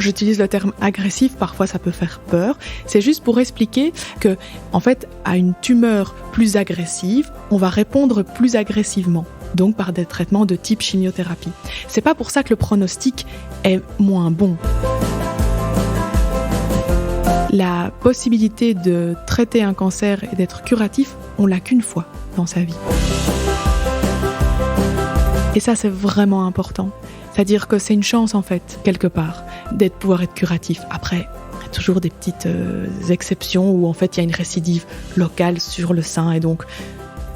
J'utilise le terme agressif, parfois ça peut faire peur. C'est juste pour expliquer que, en fait, à une tumeur plus agressive, on va répondre plus agressivement, donc par des traitements de type chimiothérapie. C'est pas pour ça que le pronostic est moins bon. La possibilité de traiter un cancer et d'être curatif, on l'a qu'une fois dans sa vie. Et ça, c'est vraiment important. C'est-à-dire que c'est une chance, en fait, quelque part, pouvoir être curatif. Après, il y a toujours des petites exceptions où, en fait, il y a une récidive locale sur le sein. Et donc,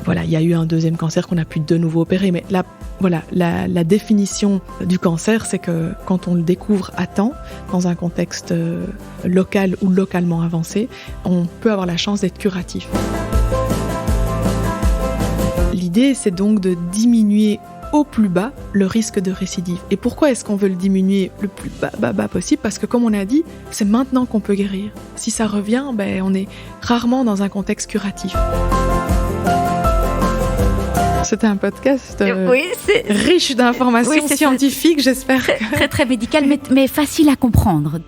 voilà, il y a eu un deuxième cancer qu'on a pu de nouveau opérer. Mais là, voilà, la définition du cancer, c'est que quand on le découvre à temps, dans un contexte local ou localement avancé, on peut avoir la chance d'être curatif. L'idée, c'est donc de diminuer au plus bas le risque de récidive. Et pourquoi est-ce qu'on veut le diminuer le plus bas possible ? Parce que comme on a dit, c'est maintenant qu'on peut guérir. Si ça revient, on est rarement dans un contexte curatif. C'était un podcast riche d'informations scientifiques, j'espère. Très très médical, mais facile à comprendre.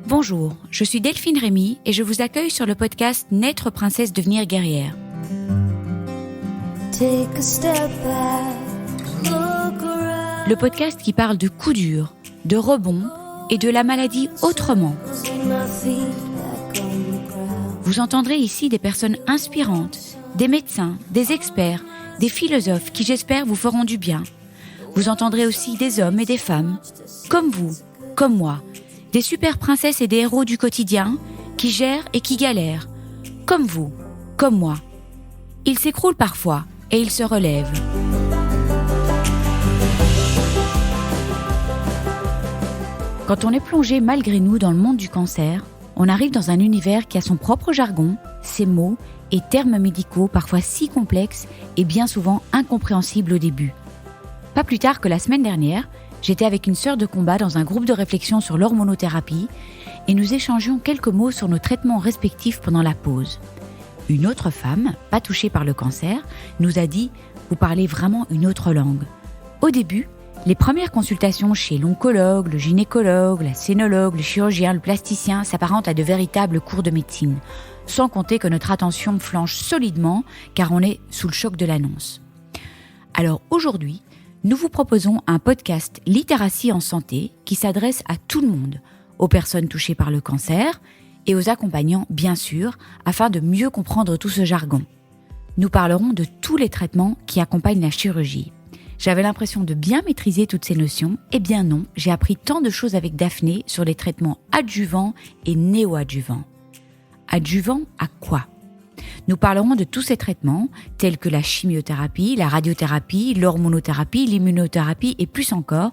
Bonjour, je suis Delphine Rémy et je vous accueille sur le podcast Naître princesse, devenir guerrière. Le podcast qui parle de coups durs, de rebonds et de la maladie autrement. Vous entendrez ici des personnes inspirantes, des médecins, des experts, des philosophes qui, j'espère, vous feront du bien. Vous entendrez aussi des hommes et des femmes, comme vous, comme moi, des super princesses et des héros du quotidien qui gèrent et qui galèrent, comme vous, comme moi. Ils s'écroulent parfois et ils se relèvent. Quand on est plongé malgré nous dans le monde du cancer, on arrive dans un univers qui a son propre jargon, ses mots et termes médicaux parfois si complexes et bien souvent incompréhensibles au début. Pas plus tard que la semaine dernière, j'étais avec une sœur de combat dans un groupe de réflexion sur l'hormonothérapie et nous échangions quelques mots sur nos traitements respectifs pendant la pause. Une autre femme, pas touchée par le cancer, nous a dit « Vous parlez vraiment une autre langue ». Au début, les premières consultations chez l'oncologue, le gynécologue, la scénologue, le chirurgien, le plasticien s'apparentent à de véritables cours de médecine, sans compter que notre attention flanche solidement car on est sous le choc de l'annonce. Alors aujourd'hui, nous vous proposons un podcast Littératie en santé qui s'adresse à tout le monde, aux personnes touchées par le cancer et aux accompagnants bien sûr, afin de mieux comprendre tout ce jargon. Nous parlerons de tous les traitements qui accompagnent la chirurgie. J'avais l'impression de bien maîtriser toutes ces notions, eh bien non, j'ai appris tant de choses avec Daphné sur les traitements adjuvants et néoadjuvants. Adjuvants à quoi ? Nous parlerons de tous ces traitements, tels que la chimiothérapie, la radiothérapie, l'hormonothérapie, l'immunothérapie et plus encore,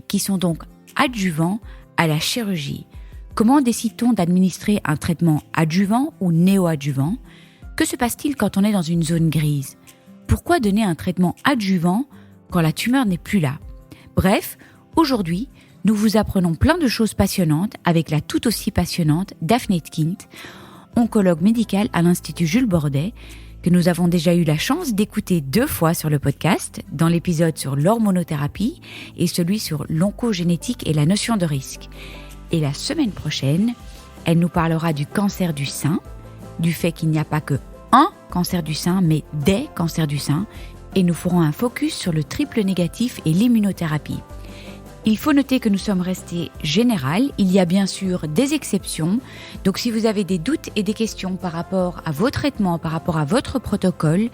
qui sont donc adjuvants à la chirurgie. Comment décide-t-on d'administrer un traitement adjuvant ou néoadjuvant ? Que se passe-t-il quand on est dans une zone grise ? Pourquoi donner un traitement adjuvant quand la tumeur n'est plus là ? Bref, aujourd'hui, nous vous apprenons plein de choses passionnantes avec la tout aussi passionnante Daphné Tkint, oncologue médicale à l'Institut Jules Bordet, que nous avons déjà eu la chance d'écouter 2 fois sur le podcast, dans l'épisode sur l'hormonothérapie et celui sur l'oncogénétique et la notion de risque. Et la semaine prochaine, elle nous parlera du cancer du sein, du fait qu'il n'y a pas que un cancer du sein, mais des cancers du sein, et nous ferons un focus sur le triple négatif et l'immunothérapie. Il faut noter que nous sommes restés générales, il y a bien sûr des exceptions, donc si vous avez des doutes et des questions par rapport à vos traitements, par rapport à votre protocole,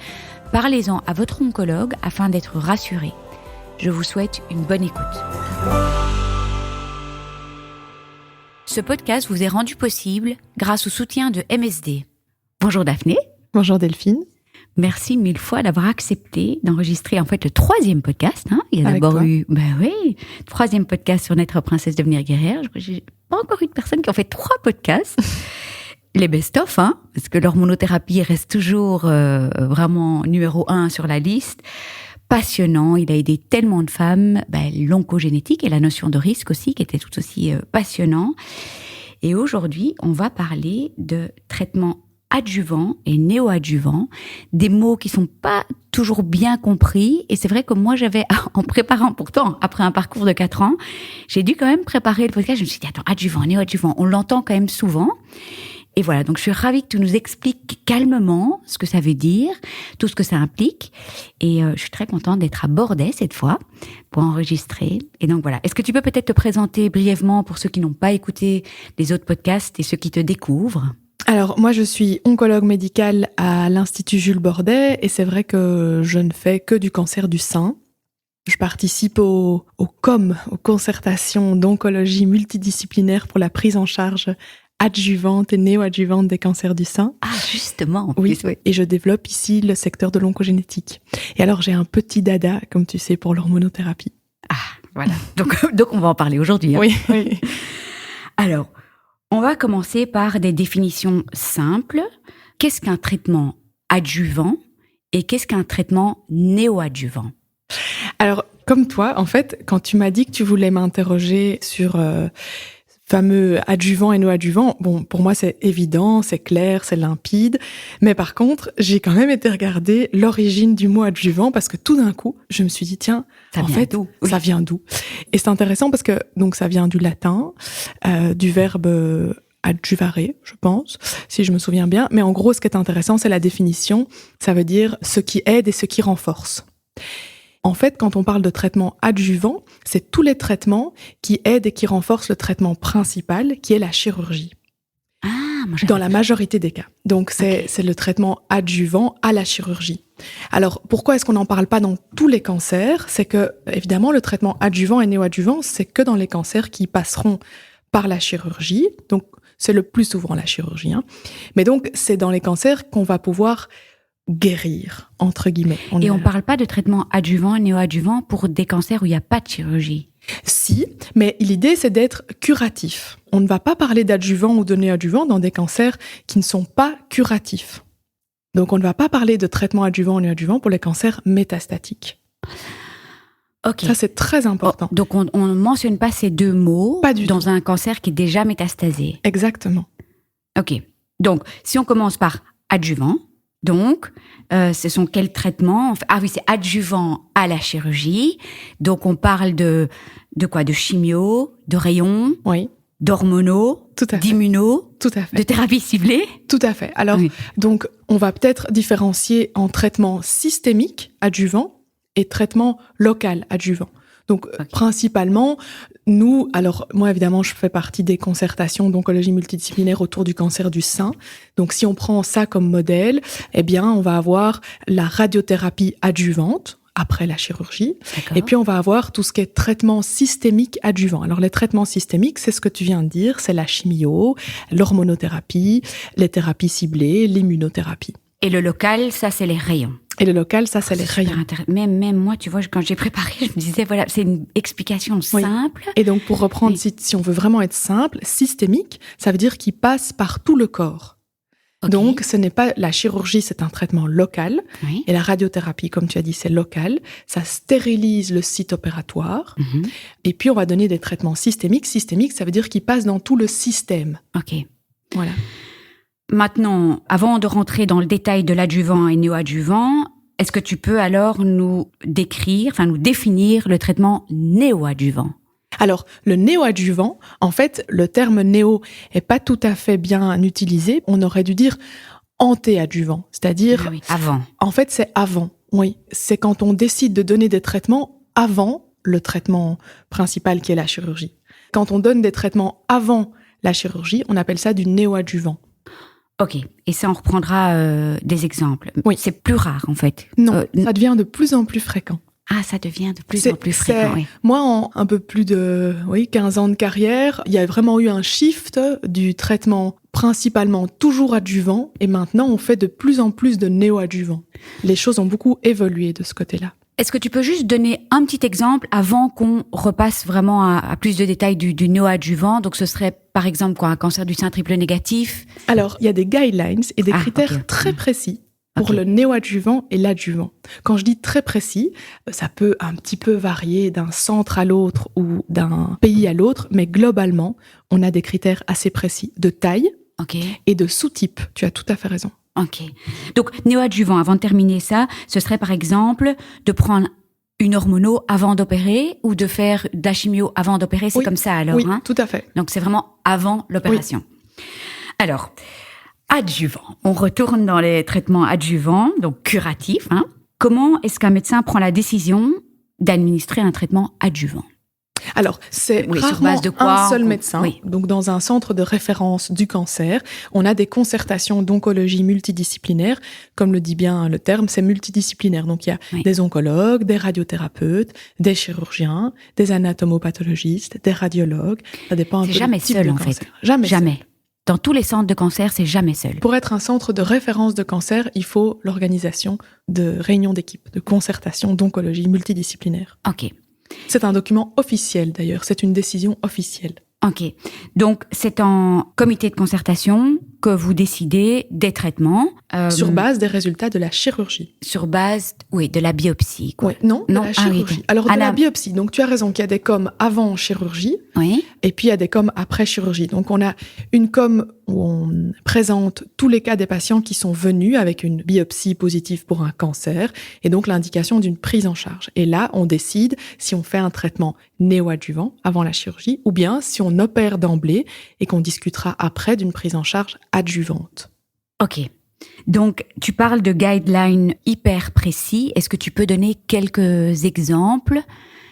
parlez-en à votre oncologue afin d'être rassurés. Je vous souhaite une bonne écoute. Ce podcast vous est rendu possible grâce au soutien de MSD. Bonjour Daphné. Bonjour Delphine. Merci 1000 fois d'avoir accepté d'enregistrer en fait le 3e podcast. Il y a avec d'abord toi. eu, 3e podcast sur Naître princesse, devenir guerrière. J'ai pas encore eu de personnes qui ont fait 3 podcasts. Les best-of, parce que l'hormonothérapie reste toujours vraiment numéro 1 sur la liste. Passionnant, il a aidé tellement de femmes. L'oncogénétique et la notion de risque aussi, qui était tout aussi passionnant. Et aujourd'hui, on va parler de traitement adjuvant et néoadjuvant, des mots qui sont pas toujours bien compris. Et c'est vrai que moi, en préparant pourtant, après un parcours de 4 ans, j'ai dû quand même préparer le podcast. Je me suis dit, attends, adjuvant, néoadjuvant, on l'entend quand même souvent. Et voilà, donc je suis ravie que tu nous expliques calmement ce que ça veut dire, tout ce que ça implique. Et je suis très contente d'être à Bordeaux cette fois pour enregistrer. Et donc voilà, est-ce que tu peux peut-être te présenter brièvement pour ceux qui n'ont pas écouté les autres podcasts et ceux qui te découvrent ? Alors, moi, je suis oncologue médicale à l'Institut Jules Bordet et c'est vrai que je ne fais que du cancer du sein. Je participe aux concertations d'oncologie multidisciplinaire pour la prise en charge adjuvante et néoadjuvante des cancers du sein. Ah, justement. Oui, et je développe ici le secteur de l'oncogénétique. Et alors, j'ai un petit dada, comme tu sais, pour l'hormonothérapie. Ah, voilà. Donc on va en parler aujourd'hui. Hein. Oui. Alors, on va commencer par des définitions simples. Qu'est-ce qu'un traitement adjuvant et qu'est-ce qu'un traitement néoadjuvant ? Alors, comme toi, en fait, quand tu m'as dit que tu voulais m'interroger sur fameux adjuvant et néoadjuvant, bon, pour moi, c'est évident, c'est clair, c'est limpide. Mais par contre, j'ai quand même été regarder l'origine du mot adjuvant parce que tout d'un coup, je me suis dit, tiens, ça vient d'où ? Et c'est intéressant parce que donc ça vient du latin, du verbe adjuvare, je pense, si je me souviens bien. Mais en gros, ce qui est intéressant, c'est la définition. Ça veut dire ce qui aide et ce qui renforce. En fait, quand on parle de traitement adjuvant, c'est tous les traitements qui aident et qui renforcent le traitement principal, qui est la chirurgie. Dans la majorité des cas. Donc, c'est le traitement adjuvant à la chirurgie. Alors, pourquoi est-ce qu'on n'en parle pas dans tous les cancers ? C'est que, évidemment, le traitement adjuvant et néoadjuvant, c'est que dans les cancers qui passeront par la chirurgie. Donc, c'est le plus souvent la chirurgie. Mais donc, c'est dans les cancers qu'on va pouvoir guérir, entre guillemets. Et on ne parle pas de traitement adjuvant et néoadjuvant pour des cancers où il n'y a pas de chirurgie ? Si, mais l'idée, c'est d'être curatif. On ne va pas parler d'adjuvant ou de néoadjuvant dans des cancers qui ne sont pas curatifs. Donc, on ne va pas parler de traitement adjuvant ou néoadjuvant pour les cancers métastatiques. Ok. Ça, c'est très important. Donc, on ne mentionne pas ces deux mots dans un cancer qui est déjà métastasé. Exactement. Ok. Donc, si on commence par adjuvant, donc, ce sont quels traitements ? Ah oui, c'est adjuvant à la chirurgie. Donc, on parle de quoi ? De chimio, de rayons, oui, d'hormonaux, d'immuno, de thérapie ciblée. Tout à fait. Alors, donc, on va peut-être différencier en traitement systémique adjuvant et traitement local adjuvant. Donc, principalement, nous, alors moi évidemment, je fais partie des concertations d'oncologie multidisciplinaire autour du cancer du sein. Donc, si on prend ça comme modèle, eh bien, on va avoir la radiothérapie adjuvante après la chirurgie. D'accord. Et puis, on va avoir tout ce qui est traitement systémique adjuvant. Alors, les traitements systémiques, c'est ce que tu viens de dire, c'est la chimio, l'hormonothérapie, les thérapies ciblées, l'immunothérapie. Et le local, ça, c'est les rayons. Et le local, ça, c'est les rayons. Même moi, tu vois, quand j'ai préparé, je me disais, voilà, c'est une explication simple. Et donc, pour reprendre, si on veut vraiment être simple, systémique, ça veut dire qu'il passe par tout le corps. Okay. Donc, ce n'est pas la chirurgie, c'est un traitement local. Oui. Et la radiothérapie, comme tu as dit, c'est local. Ça stérilise le site opératoire. Mm-hmm. Et puis, on va donner des traitements systémiques. Systémique, ça veut dire qu'il passe dans tout le système. Ok. Voilà. Maintenant, avant de rentrer dans le détail de l'adjuvant et néoadjuvant, est-ce que tu peux alors nous définir le traitement néoadjuvant ? Alors, le néoadjuvant, en fait, le terme néo est pas tout à fait bien utilisé. On aurait dû dire antéadjuvant, c'est-à-dire... Oui, avant. En fait, c'est avant, oui. C'est quand on décide de donner des traitements avant le traitement principal qui est la chirurgie. Quand on donne des traitements avant la chirurgie, on appelle ça du néoadjuvant. Ok, et ça, on reprendra des exemples. Oui. C'est plus rare, en fait. Non, ça devient de plus en plus fréquent. Ah, ça devient de plus en plus fréquent, oui. Moi, en un peu plus de 15 ans de carrière, il y a vraiment eu un shift du traitement principalement toujours adjuvant, et maintenant, on fait de plus en plus de néoadjuvant. Les choses ont beaucoup évolué de ce côté-là. Est-ce que tu peux juste donner un petit exemple avant qu'on repasse vraiment à plus de détails du néoadjuvant ? Donc, ce serait, par exemple, un cancer du sein triple négatif ? Alors, il y a des guidelines et des critères très précis pour le néoadjuvant et l'adjuvant. Quand je dis très précis, ça peut un petit peu varier d'un centre à l'autre ou d'un pays à l'autre, mais globalement, on a des critères assez précis de taille. Ok. et de sous-types. Tu as tout à fait raison. Ok. Donc, néoadjuvant, avant de terminer ça, ce serait par exemple de prendre une hormono avant d'opérer ou de faire de la chimio avant d'opérer. C'est comme ça alors, oui, tout à fait. Donc, c'est vraiment avant l'opération. Oui. Alors, adjuvant. On retourne dans les traitements adjuvants, donc curatifs. Comment est-ce qu'un médecin prend la décision d'administrer un traitement adjuvant? Alors, c'est rarement un seul médecin. Oui. Donc, dans un centre de référence du cancer, on a des concertations d'oncologie multidisciplinaires. Comme le dit bien le terme, c'est multidisciplinaire. Donc, il y a des oncologues, des radiothérapeutes, des chirurgiens, des anatomopathologistes, des radiologues. Ça dépend un peu du type de cancer. En fait. Jamais seul. Dans tous les centres de cancer, c'est jamais seul. Pour être un centre de référence de cancer, il faut l'organisation de réunions d'équipe, de concertation d'oncologie multidisciplinaire. Ok. C'est un document officiel d'ailleurs, c'est une décision officielle. Ok. Donc, c'est en comité de concertation que vous décidez des traitements. Sur base des résultats de la chirurgie. Sur base, de la biopsie. Quoi. Oui, non, de la chirurgie. Alors, de la biopsie. Donc, tu as raison qu'il y a des coms avant chirurgie. Oui. Et puis, il y a des coms après chirurgie. Donc, on a une com où on présente tous les cas des patients qui sont venus avec une biopsie positive pour un cancer. Et donc, l'indication d'une prise en charge. Et là, on décide si on fait un traitement néoadjuvant avant la chirurgie ou bien si on opère d'emblée et qu'on discutera après d'une prise en charge adjuvante. Ok. Donc, tu parles de guidelines hyper précis. Est-ce que tu peux donner quelques exemples?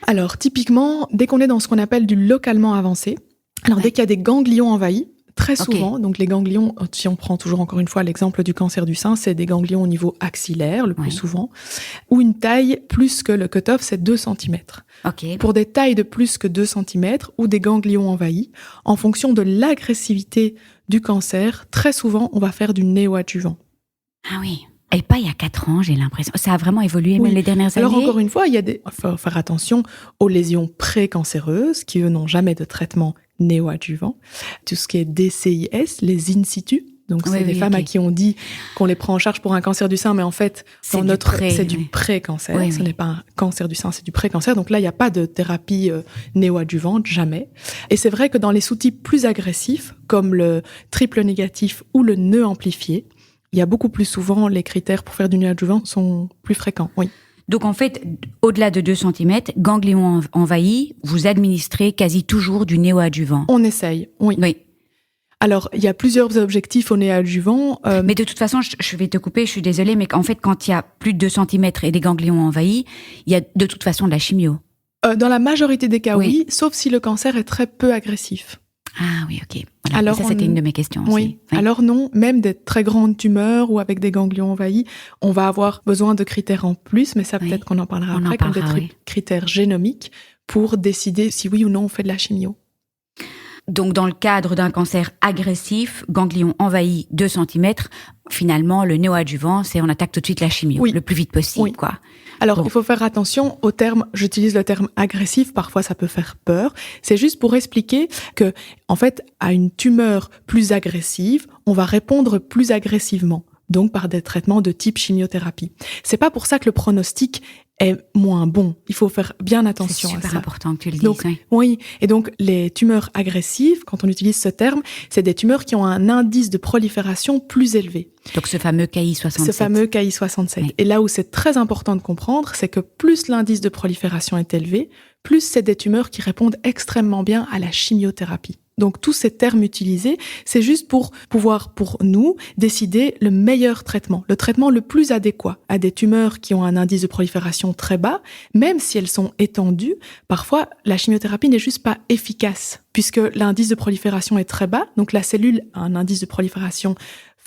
Alors, typiquement, dès qu'on est dans ce qu'on appelle du localement avancé, alors dès qu'il y a des ganglions envahis, très souvent, donc les ganglions, si on prend toujours encore une fois l'exemple du cancer du sein, c'est des ganglions au niveau axillaire, le plus souvent, ou une taille plus que le cut-off, c'est 2 cm. Okay. Pour des tailles de plus que 2 cm ou des ganglions envahis, en fonction de l'agressivité du cancer, très souvent, on va faire du néoadjuvant. Ah oui. Et pas il y a 4 ans, j'ai l'impression. Ça a vraiment évolué, même les dernières années. Alors encore une fois, il faut faire attention aux lésions précancéreuses, qui eux n'ont jamais de traitement néoadjuvant. Tout ce qui est DCIS, les in situ. Donc c'est des femmes à qui on dit qu'on les prend en charge pour un cancer du sein, mais en fait, c'est du pré-cancer. Ce n'est pas un cancer du sein, c'est du pré-cancer. Donc là, il n'y a pas de thérapie néoadjuvante, jamais. Et c'est vrai que dans les sous-types plus agressifs, comme le triple négatif ou le nœud amplifié, il y a beaucoup plus souvent, les critères pour faire du néoadjuvant sont plus fréquents, oui. Donc en fait, au-delà de 2 cm, ganglion envahi, vous administrez quasi toujours du néoadjuvant. On essaye, oui. Alors, il y a plusieurs objectifs au néoadjuvant. Mais de toute façon, je vais te couper, je suis désolée, mais en fait, quand il y a plus de 2 cm et des ganglions envahis, il y a de toute façon de la chimio. Dans la majorité des cas, oui, sauf si le cancer est très peu agressif. Ah oui, ok. Voilà. Alors, ça, c'était une de mes questions aussi. Oui. Alors non, même des très grandes tumeurs ou avec des ganglions envahis, on va avoir besoin de critères en plus, mais ça peut-être qu'on en parlera après, comme des critères génomiques pour décider si oui ou non on fait de la chimio. Donc, dans le cadre d'un cancer agressif, ganglion envahi 2 cm, finalement, le néoadjuvant, c'est on attaque tout de suite la chimio, le plus vite possible, quoi. Alors, il faut faire attention au terme, j'utilise le terme agressif, parfois ça peut faire peur. C'est juste pour expliquer que, en fait, à une tumeur plus agressive, on va répondre plus agressivement, donc par des traitements de type chimiothérapie. C'est pas pour ça que le pronostic est moins bon. Il faut faire bien attention à ça. C'est super important que tu le dises. Donc, oui. Et donc, les tumeurs agressives, quand on utilise ce terme, c'est des tumeurs qui ont un indice de prolifération plus élevé. Donc, ce fameux KI67. Ce fameux KI67. Oui. Et là où c'est très important de comprendre, c'est que plus l'indice de prolifération est élevé, plus c'est des tumeurs qui répondent extrêmement bien à la chimiothérapie. Donc, tous ces termes utilisés, c'est juste pour pouvoir, pour nous, décider le meilleur traitement, le traitement le plus adéquat à des tumeurs qui ont un indice de prolifération très bas, même si elles sont étendues. Parfois, la chimiothérapie n'est juste pas efficace, puisque l'indice de prolifération est très bas, donc la cellule a un indice de prolifération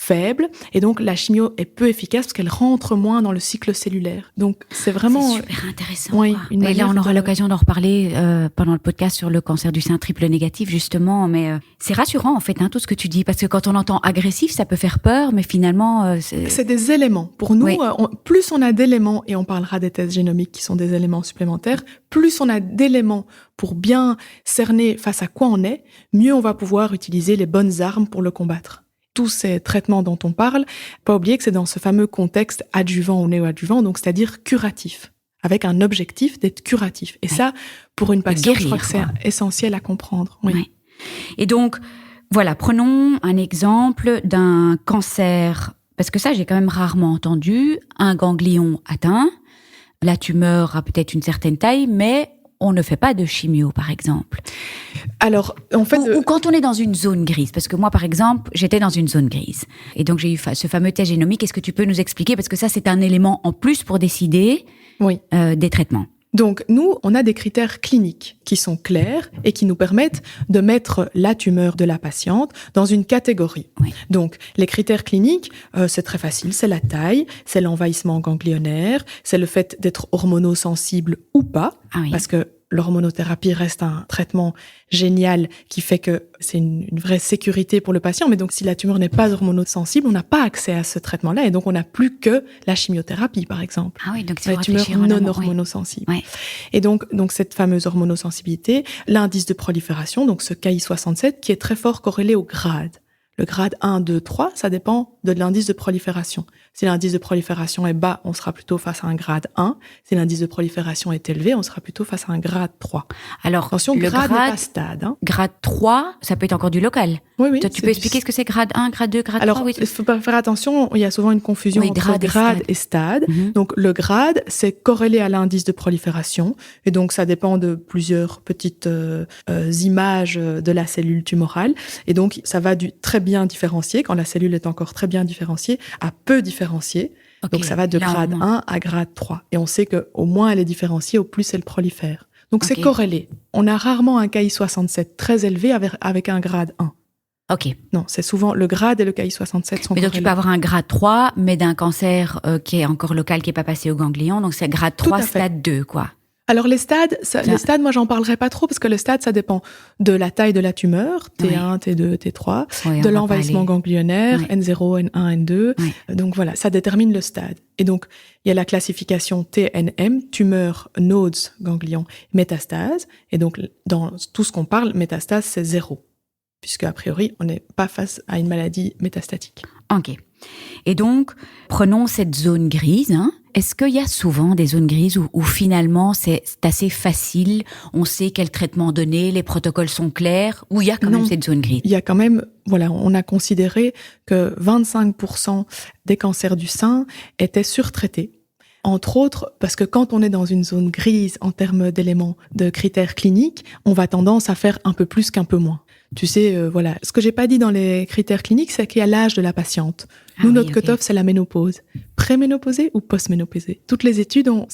faible, et donc la chimio est peu efficace parce qu'elle rentre moins dans le cycle cellulaire. Donc c'est vraiment... C'est super intéressant. Oui, et là, on aura l'occasion d'en reparler pendant le podcast sur le cancer du sein triple négatif, justement, mais c'est rassurant, en fait, tout ce que tu dis, parce que quand on entend agressif, ça peut faire peur, mais finalement... C'est des éléments. Pour nous, plus on a d'éléments, et on parlera des tests génomiques qui sont des éléments supplémentaires, plus on a d'éléments pour bien cerner face à quoi on est, mieux on va pouvoir utiliser les bonnes armes pour le combattre. Tous ces traitements dont on parle, pas oublier que c'est dans ce fameux contexte adjuvant ou néoadjuvant, donc c'est-à-dire curatif, avec un objectif d'être curatif. Et ça, pour une patiente, je crois que c'est essentiel à comprendre. Oui. Et donc, Voilà, prenons un exemple d'un cancer, parce que ça, j'ai quand même rarement entendu, un ganglion atteint, la tumeur a peut-être une certaine taille, mais on ne fait pas de chimio, par exemple. Alors, en fait... Ou quand on est dans une zone grise, parce que moi, par exemple, j'étais dans une zone grise. Et donc, j'ai eu ce fameux test génomique. Est-ce que tu peux nous expliquer? Parce que ça, c'est un élément en plus pour décider des traitements. Donc, nous, on a des critères cliniques qui sont clairs et qui nous permettent de mettre la tumeur de la patiente dans une catégorie. Oui. Donc, les critères cliniques, c'est très facile. C'est la taille, c'est l'envahissement ganglionnaire, c'est le fait d'être hormonosensible ou pas, parce que l'hormonothérapie reste un traitement génial qui fait que c'est une vraie sécurité pour le patient. Mais donc, si la tumeur n'est pas hormonosensible, on n'a pas accès à ce traitement-là. Et donc, on n'a plus que la chimiothérapie, par exemple. Ah oui, donc c'est la tumeur non hormonosensible. Oui. Et donc, cette fameuse hormonosensibilité, l'indice de prolifération, donc ce Ki67, qui est très fort corrélé au grade. Le grade 1, 2, 3, ça dépend de l'indice de prolifération. Si l'indice de prolifération est bas, on sera plutôt face à un grade 1. Si l'indice de prolifération est élevé, on sera plutôt face à un grade 3. Alors, attention, le grade n'est pas stade. Grade 3, ça peut être encore du local. Oui. Tu peux expliquer ce que c'est grade 1, grade 2, grade 3? Alors, il faut pas faire attention, il y a souvent une confusion entre grade et stade. Donc, le grade, c'est corrélé à l'indice de prolifération. Et donc, ça dépend de plusieurs petites images de la cellule tumorale. Et donc, ça va du très bien différencié, quand la cellule est encore très bien différenciée, à peu différenciée. Okay. Donc, ça va de grade 1 à grade 3. Et on sait qu'au moins elle est différenciée, au plus elle prolifère. Donc, c'est corrélé. On a rarement un Ki67 très élevé avec un grade 1. Ok. Non, c'est souvent le grade et le Ki67 sont corrélés. Mais donc, tu peux avoir un grade 3, mais d'un cancer qui est encore local, qui n'est pas passé au ganglion. Donc, c'est grade 3, stade 2, quoi. Alors, les stades, moi, j'en parlerai pas trop parce que le stade, ça dépend de la taille de la tumeur, T1, T2, T3, de l'envahissement ganglionnaire, N0, N1, N2. Oui. Donc, voilà, ça détermine le stade. Et donc, il y a la classification TNM, tumeur, nodes, ganglion, métastase. Et donc, dans tout ce qu'on parle, métastase, c'est 0. Puisque, a priori, on n'est pas face à une maladie métastatique. Ok. Et donc, prenons cette zone grise. Est-ce qu'il y a souvent des zones grises où finalement c'est assez facile, on sait quel traitement donner, les protocoles sont clairs, où il y a quand même cette zone grise? Il y a quand même, on a considéré que 25% des cancers du sein étaient surtraités. Entre autres, parce que quand on est dans une zone grise en termes d'éléments de critères cliniques, on va tendance à faire un peu plus qu'un peu moins. Tu sais, ce que j'ai pas dit dans les critères cliniques, c'est qu'il y a l'âge de la patiente. Nous, notre cut-off, c'est la ménopause. Préménopausée ou postménopausée. Toutes les études ont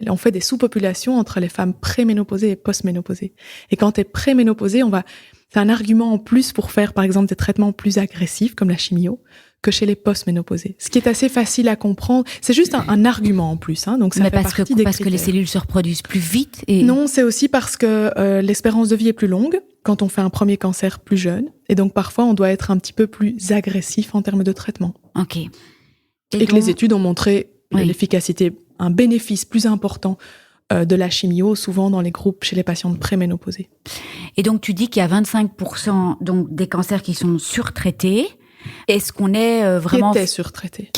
on fait des sous-populations entre les femmes préménopausées et postménopausées. Et quand t'es préménopausée, c'est un argument en plus pour faire, par exemple, des traitements plus agressifs, comme la chimio, que chez les postménopausés. Ce qui est assez facile à comprendre. C'est juste un argument en plus, donc ça fait partie des critères. Parce que les cellules se reproduisent plus vite et... Non, c'est aussi parce que l'espérance de vie est plus longue quand on fait un premier cancer plus jeune. Et donc, parfois, on doit être un petit peu plus agressif en termes de traitement. Ok. Et que les études ont montré l'efficacité, un bénéfice plus important de la chimio, souvent dans les groupes chez les patientes préménopausées. Et donc, tu dis qu'il y a 25% donc, des cancers qui sont surtraités. Est-ce qu'on est vraiment... Qui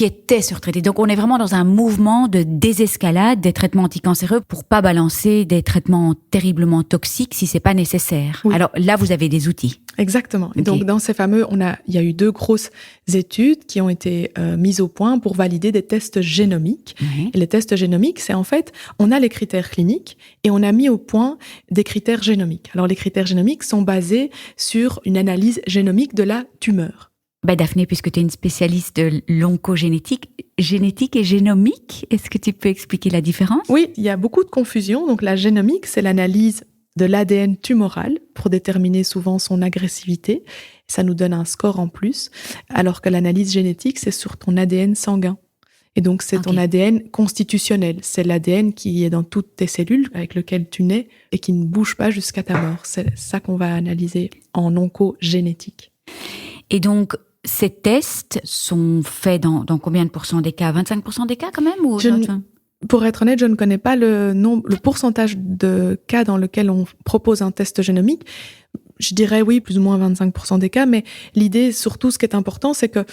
étaient surtraités. Donc, on est vraiment dans un mouvement de désescalade des traitements anticancéreux pour pas balancer des traitements terriblement toxiques si c'est pas nécessaire. Oui. Alors là, vous avez des outils. Exactement. Okay. Et donc, dans ces fameux, il y a eu 2 grosses études qui ont été mises au point pour valider des tests génomiques. Et les tests génomiques, c'est en fait, on a les critères cliniques et on a mis au point des critères génomiques. Alors, les critères génomiques sont basés sur une analyse génomique de la tumeur. Daphné, puisque tu es une spécialiste de l'oncogénétique, génétique et génomique, est-ce que tu peux expliquer la différence? Oui, il y a beaucoup de confusion. Donc, la génomique, c'est l'analyse de l'ADN tumoral pour déterminer souvent son agressivité. Ça nous donne un score en plus. Alors que l'analyse génétique, c'est sur ton ADN sanguin. Et donc, c'est ton ADN constitutionnel. C'est l'ADN qui est dans toutes tes cellules avec lequel tu nais et qui ne bouge pas jusqu'à ta mort. C'est ça qu'on va analyser en oncogénétique. Et donc, ces tests sont faits dans combien de pourcents des cas? 25% des cas quand même ou Pour être honnête, je ne connais pas le pourcentage de cas dans lequel on propose un test génomique. Je dirais oui, plus ou moins 25% des cas, mais l'idée, surtout, ce qui est important, c'est que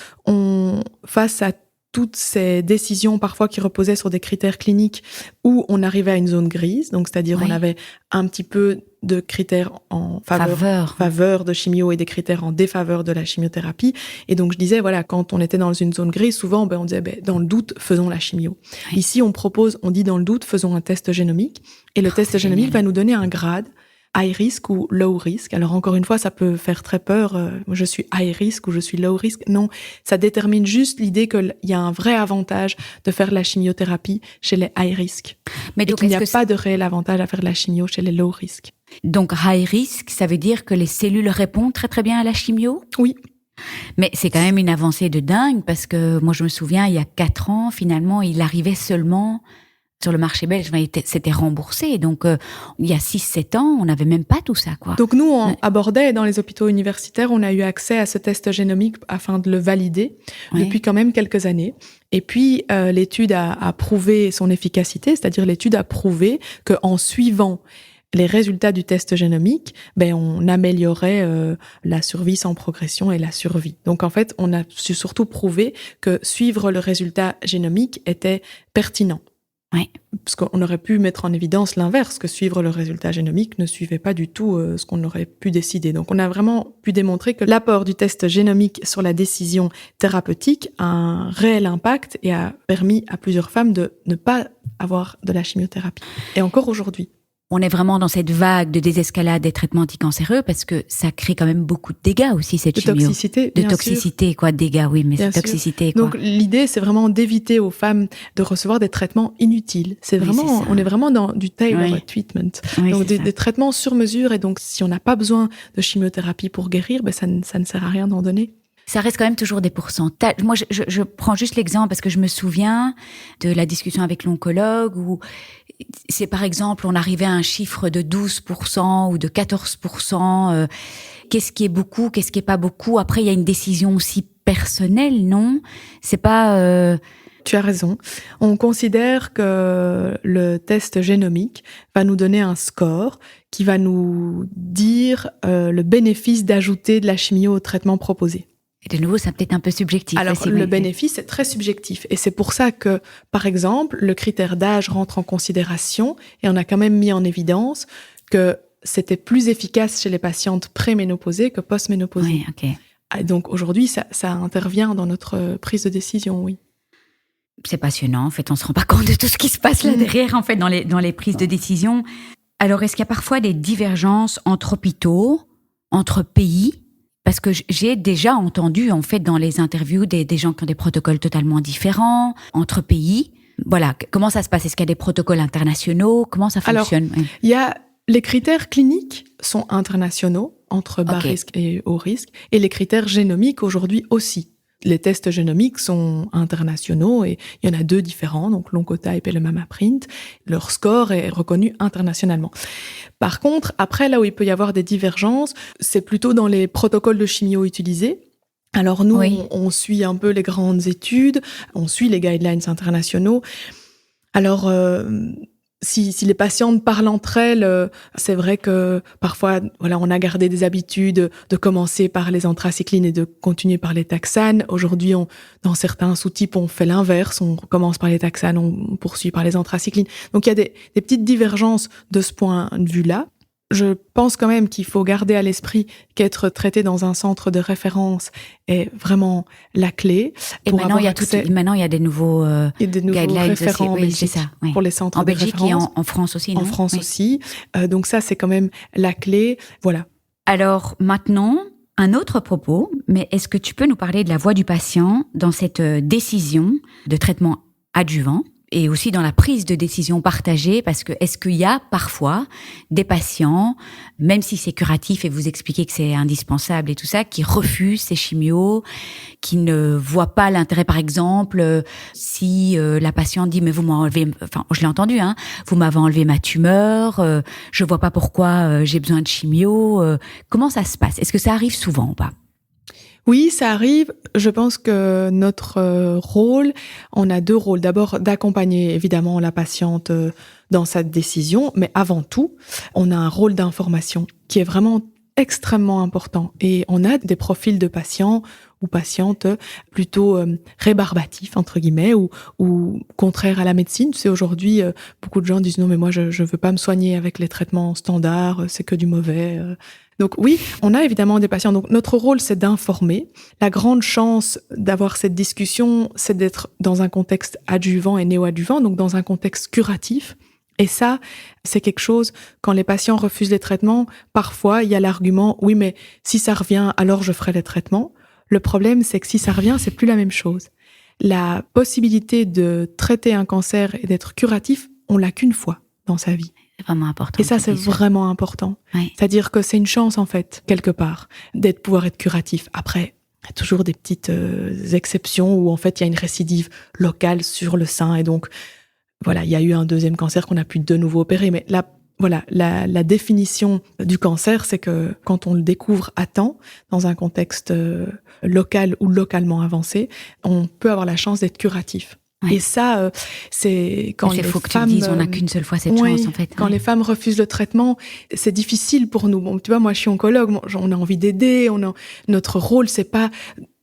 face à toutes ces décisions parfois qui reposaient sur des critères cliniques où on arrivait à une zone grise, donc c'est-à-dire on avait un petit peu de critères en faveur de chimio et des critères en défaveur de la chimiothérapie. Et donc, je disais, voilà, quand on était dans une zone grise, souvent, on disait, dans le doute, faisons la chimio. Oui. Ici, on dit dans le doute, faisons un test génomique. Et le test génomique va nous donner un grade, high risk ou low risk. Alors, encore une fois, ça peut faire très peur. Je suis high risk ou je suis low risk. Non, ça détermine juste l'idée qu'il y a un vrai avantage de faire la chimiothérapie chez les high risk. Mais donc, et qu'il n'y a pas de réel avantage à faire la chimio chez les low risk. Donc, high risk, ça veut dire que les cellules répondent très très bien à la chimio ? Oui. Mais c'est quand même une avancée de dingue parce que moi, je me souviens, il y a 4 ans, finalement, il arrivait seulement sur le marché belge, c'était remboursé. Donc, il y a 6-7 ans, on n'avait même pas tout ça, quoi. Donc, nous, on abordait dans les hôpitaux universitaires, on a eu accès à ce test génomique afin de le valider depuis quand même quelques années. Et puis, l'étude a prouvé son efficacité, c'est-à-dire l'étude a prouvé qu'en suivant les résultats du test génomique, on améliorait la survie sans progression et la survie. Donc, en fait, on a su surtout prouver que suivre le résultat génomique était pertinent. Oui. Parce qu'on aurait pu mettre en évidence l'inverse, que suivre le résultat génomique ne suivait pas du tout ce qu'on aurait pu décider. Donc, on a vraiment pu démontrer que l'apport du test génomique sur la décision thérapeutique a un réel impact et a permis à plusieurs femmes de ne pas avoir de la chimiothérapie. Et encore aujourd'hui. On est vraiment dans cette vague de désescalade des traitements anticancéreux parce que ça crée quand même beaucoup de dégâts aussi, cette chimio. De toxicité, quoi, dégâts, oui, mais c'est toxicité, quoi. Donc, l'idée, c'est vraiment d'éviter aux femmes de recevoir des traitements inutiles. On est vraiment dans du tailor treatment. Oui, donc, des traitements sur mesure. Et donc, si on n'a pas besoin de chimiothérapie pour guérir, ça ne sert à rien d'en donner. Ça reste quand même toujours des pourcentages. Moi, je prends juste l'exemple parce que je me souviens de la discussion avec l'oncologue où c'est par exemple, on arrivait à un chiffre de 12% ou de 14%. Qu'est-ce qui est beaucoup, qu'est-ce qui est pas beaucoup? Après, il y a une décision aussi personnelle, non? C'est pas... Tu as raison. On considère que le test génomique va nous donner un score qui va nous dire le bénéfice d'ajouter de la chimio au traitement proposé. Et de nouveau, c'est peut-être un peu subjectif. Alors, le bénéfice est très subjectif. Et c'est pour ça que, par exemple, le critère d'âge rentre en considération et on a quand même mis en évidence que c'était plus efficace chez les patientes préménopausées que postménopausées. Oui, ok. Et donc, aujourd'hui, ça intervient dans notre prise de décision, oui. C'est passionnant. En fait, on se rend pas compte de tout ce qui se passe là derrière, en fait, dans les prises de décision. Alors, est-ce qu'il y a parfois des divergences entre hôpitaux, entre pays? Parce que j'ai déjà entendu, en fait, dans les interviews, des gens qui ont des protocoles totalement différents, entre pays. Voilà, comment ça se passe? Est-ce qu'il y a des protocoles internationaux? Comment ça fonctionne? Alors, il y a les critères cliniques sont internationaux, entre bas risque et haut risque, et les critères génomiques aujourd'hui aussi. Les tests génomiques sont internationaux et il y en a 2 différents, donc l'Oncotype et le MammaPrint. Leur score est reconnu internationalement. Par contre, après, là où il peut y avoir des divergences, c'est plutôt dans les protocoles de chimio utilisés. Alors nous, on suit un peu les grandes études, on suit les guidelines internationaux. Alors, si les patientes parlent entre elles, c'est vrai que parfois, on a gardé des habitudes de commencer par les anthracyclines et de continuer par les taxanes. Aujourd'hui, dans certains sous-types, on fait l'inverse. On commence par les taxanes, on poursuit par les anthracyclines. Donc, il y a des petites divergences de ce point de vue-là. Je pense quand même qu'il faut garder à l'esprit qu'être traité dans un centre de référence est vraiment la clé. Et maintenant, il y a des nouveaux guidelines référents aussi. en Belgique pour les centres de référence. En Belgique et en France aussi, non? En France aussi. Donc ça, c'est quand même la clé. Voilà. Alors maintenant, un autre propos, mais est-ce que tu peux nous parler de la voix du patient dans cette décision de traitement adjuvant? Et aussi dans la prise de décision partagée, parce que est-ce qu'il y a parfois des patients, même si c'est curatif et vous expliquez que c'est indispensable et tout ça, qui refusent ces chimios, qui ne voient pas l'intérêt, par exemple, si la patiente dit mais vous m'avez enlevé, enfin je l'ai entendu, vous m'avez enlevé ma tumeur, je vois pas pourquoi j'ai besoin de chimio. Comment ça se passe? Est-ce que ça arrive souvent ou pas? Oui, ça arrive. Je pense que notre rôle, on a 2 rôles. D'abord, d'accompagner évidemment la patiente dans sa décision, mais avant tout, on a un rôle d'information qui est vraiment extrêmement important. Et on a des profils de patients ou patientes plutôt rébarbatifs, entre guillemets, ou contraires à la médecine. Tu sais, aujourd'hui, beaucoup de gens disent non, mais moi, je veux pas me soigner avec les traitements standards, c'est que du mauvais. Donc oui, on a évidemment des patients. Donc notre rôle, c'est d'informer. La grande chance d'avoir cette discussion, c'est d'être dans un contexte adjuvant et néoadjuvant, donc dans un contexte curatif. Et ça, c'est quelque chose, quand les patients refusent les traitements, parfois il y a l'argument « oui, mais si ça revient, alors je ferai les traitements ». Le problème, c'est que si ça revient, c'est plus la même chose. La possibilité de traiter un cancer et d'être curatif, on l'a qu'une fois dans sa vie. C'est vraiment important. Et ça, c'est vraiment important. Oui. C'est-à-dire que c'est une chance, en fait, quelque part, pouvoir être curatif. Après, il y a toujours des petites exceptions où, en fait, il y a une récidive locale sur le sein. Et donc, voilà, il y a eu un deuxième cancer qu'on a pu de nouveau opérer. Mais là, voilà, la définition du cancer, c'est que quand on le découvre à temps, dans un contexte local ou localement avancé, on peut avoir la chance d'être curatif. Ouais. Et ça, c'est quand les faut que femmes... tu le dises, on n'a qu'une seule fois cette chance, en fait. Quand les femmes refusent le traitement, c'est difficile pour nous. Bon, tu vois, moi, je suis oncologue, on a envie d'aider, notre rôle, c'est pas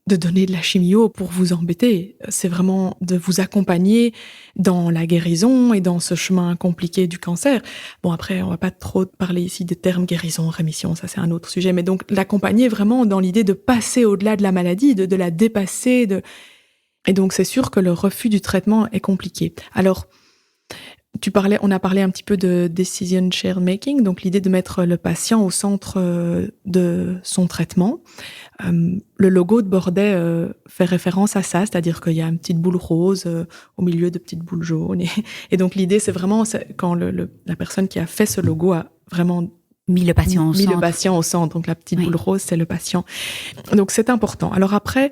de donner de la chimio pour vous embêter. C'est vraiment de vous accompagner dans la guérison et dans ce chemin compliqué du cancer. Bon, après, on va pas trop parler ici des termes guérison, rémission, ça c'est un autre sujet, mais donc l'accompagner vraiment dans l'idée de passer au-delà de la maladie, de la dépasser, Et donc, c'est sûr que le refus du traitement est compliqué. Alors, on a parlé un petit peu de decision share making, donc l'idée de mettre le patient au centre de son traitement. Le logo de Bordet fait référence à ça, c'est-à-dire qu'il y a une petite boule rose au milieu de petites boules jaunes. Et donc, l'idée, c'est vraiment quand la personne qui a fait ce logo a vraiment mis le patient au centre. Donc, la petite boule rose, c'est le patient. Donc, c'est important. Alors après,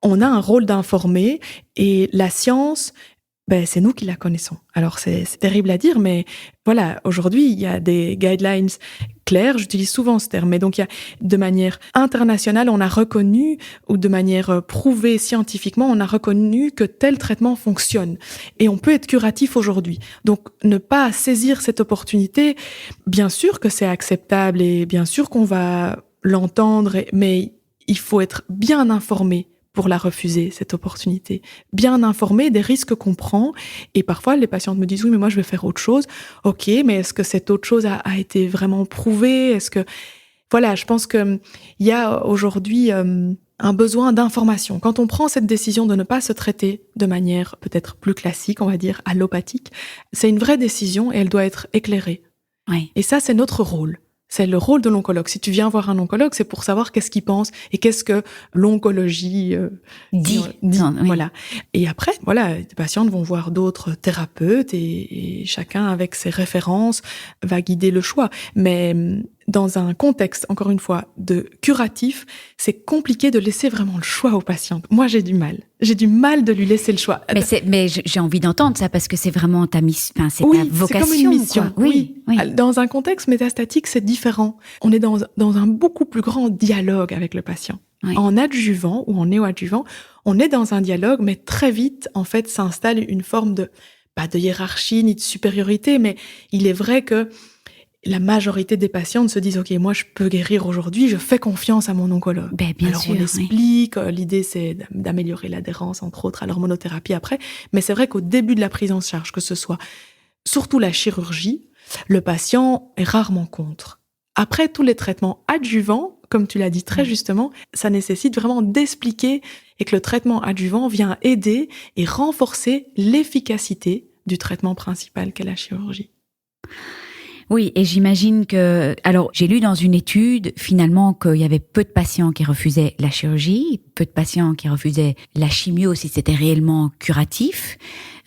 on a un rôle d'informer et la science, c'est nous qui la connaissons. Alors, c'est terrible à dire, mais voilà, aujourd'hui, il y a des guidelines claires, j'utilise souvent ce terme, mais donc il y a, de manière internationale, on a reconnu, ou de manière prouvée scientifiquement, on a reconnu que tel traitement fonctionne. Et on peut être curatif aujourd'hui. Donc, ne pas saisir cette opportunité, bien sûr que c'est acceptable et bien sûr qu'on va l'entendre, mais il faut être bien informé pour la refuser, cette opportunité. Bien informé des risques qu'on prend. Et parfois, les patientes me disent « Oui, mais moi, je vais faire autre chose. » Ok, mais est-ce que cette autre chose a été vraiment prouvée? Est-ce que... Voilà, je pense qu'il y a aujourd'hui un besoin d'information. Quand on prend cette décision de ne pas se traiter de manière peut-être plus classique, on va dire allopathique, c'est une vraie décision et elle doit être éclairée. Oui. Et ça, c'est notre rôle. C'est le rôle de l'oncologue. Si tu viens voir un oncologue, c'est pour savoir qu'est-ce qu'il pense et qu'est-ce que l'oncologie dit. Non, oui. Voilà. Et après, voilà, les patientes vont voir d'autres thérapeutes et chacun avec ses références va guider le choix. Mais dans un contexte, encore une fois, de curatif, c'est compliqué de laisser vraiment le choix aux patientes. Moi, j'ai du mal. J'ai du mal de lui laisser le choix. Mais j'ai envie d'entendre ça parce que c'est vraiment ta mission, enfin, c'est ta vocation. C'est comme une mission. Quoi. Oui. Dans un contexte métastatique, c'est différent. On est dans un beaucoup plus grand dialogue avec le patient. Oui. En adjuvant ou en néoadjuvant, on est dans un dialogue, mais très vite, en fait, s'installe une forme pas de hiérarchie ni de supériorité, mais il est vrai que la majorité des patientes se disent « Ok, moi, je peux guérir aujourd'hui, je fais confiance à mon oncologue. » Bien sûr, on explique, l'idée, c'est d'améliorer l'adhérence, entre autres, à l'hormonothérapie après. Mais c'est vrai qu'au début de la prise en charge, que ce soit surtout la chirurgie, le patient est rarement contre. Après, tous les traitements adjuvants, comme tu l'as dit très justement, ça nécessite vraiment d'expliquer et que le traitement adjuvant vient aider et renforcer l'efficacité du traitement principal qu'est la chirurgie. Oui, et j'imagine que... Alors, j'ai lu dans une étude, finalement, qu'il y avait peu de patients qui refusaient la chirurgie, peu de patients qui refusaient la chimio si c'était réellement curatif,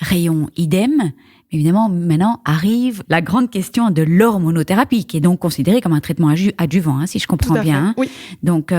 rayon idem. Évidemment, maintenant arrive la grande question de l'hormonothérapie, qui est donc considérée comme un traitement adjuvant, si je comprends bien. Hein. Oui. Donc,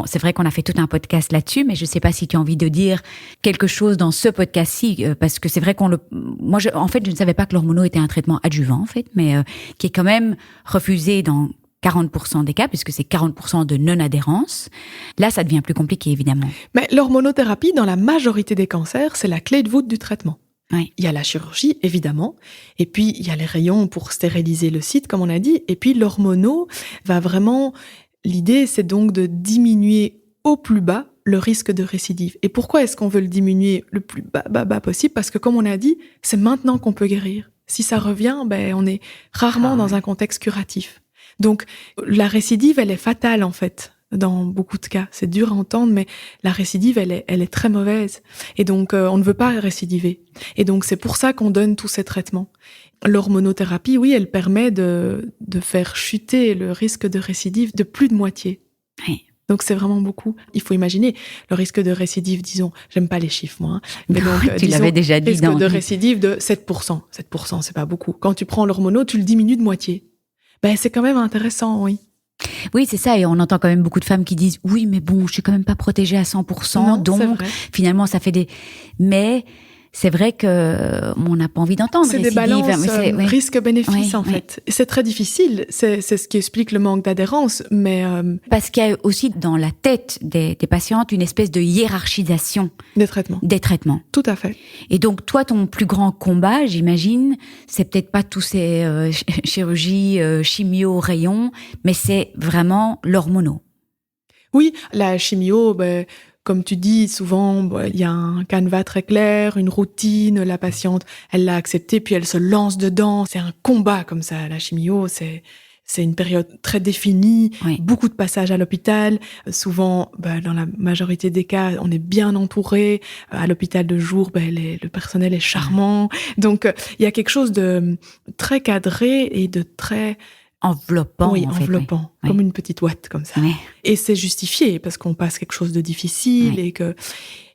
c'est vrai qu'on a fait tout un podcast là-dessus, mais je ne sais pas si tu as envie de dire quelque chose dans ce podcast-ci, parce que c'est vrai moi, je ne savais pas que l'hormono était un traitement adjuvant, en fait, mais qui est quand même refusé dans 40% des cas, puisque c'est 40% de non-adhérence. Là, ça devient plus compliqué, évidemment. Mais l'hormonothérapie, dans la majorité des cancers, c'est la clé de voûte du traitement. Oui. Il y a la chirurgie, évidemment, et puis il y a les rayons pour stériliser le site, comme on a dit, et puis l'hormono va vraiment... L'idée, c'est donc de diminuer au plus bas le risque de récidive. Et pourquoi est-ce qu'on veut le diminuer le plus bas possible? Parce que comme on a dit, c'est maintenant qu'on peut guérir. Si ça revient, on est rarement dans un contexte curatif. Donc, la récidive, elle est fatale, en fait, dans beaucoup de cas. C'est dur à entendre, mais la récidive, elle est très mauvaise. Et donc, on ne veut pas récidiver. Et donc, c'est pour ça qu'on donne tous ces traitements. L'hormonothérapie, oui, elle permet de faire chuter le risque de récidive de plus de moitié. Oui. Donc, c'est vraiment beaucoup. Il faut imaginer le risque de récidive, disons, j'aime pas les chiffres, moi. Mais donc, tu l'avais déjà dit. Risque de récidive de 7%. 7%, c'est pas beaucoup. Quand tu prends l'hormono, tu le diminues de moitié. C'est quand même intéressant, oui. Oui, c'est ça. Et on entend quand même beaucoup de femmes qui disent « Oui, mais bon, je suis quand même pas protégée à 100%. » Non, donc, finalement, ça fait des... Mais... C'est vrai que on n'a pas envie d'entendre. C'est des balances risque-bénéfice, en fait. Et c'est très difficile. C'est ce qui explique le manque d'adhérence. Mais parce qu'il y a aussi dans la tête des patientes une espèce de hiérarchisation des traitements. Tout à fait. Et donc, toi, ton plus grand combat, j'imagine, c'est peut-être pas tous ces chirurgies, chimio, rayons, mais c'est vraiment l'hormono. Oui, la chimio, comme tu dis, souvent, il y a un canevas très clair, une routine, la patiente, elle l'a accepté, puis elle se lance dedans. C'est un combat comme ça, la chimio, c'est une période très définie, beaucoup de passages à l'hôpital. Souvent, dans la majorité des cas, on est bien entouré. À l'hôpital de jour, le personnel est charmant. Donc, il y a quelque chose de très cadré et de très... enveloppant. Oui, enveloppant, comme une petite ouate comme ça. Oui. Et c'est justifié parce qu'on passe quelque chose de difficile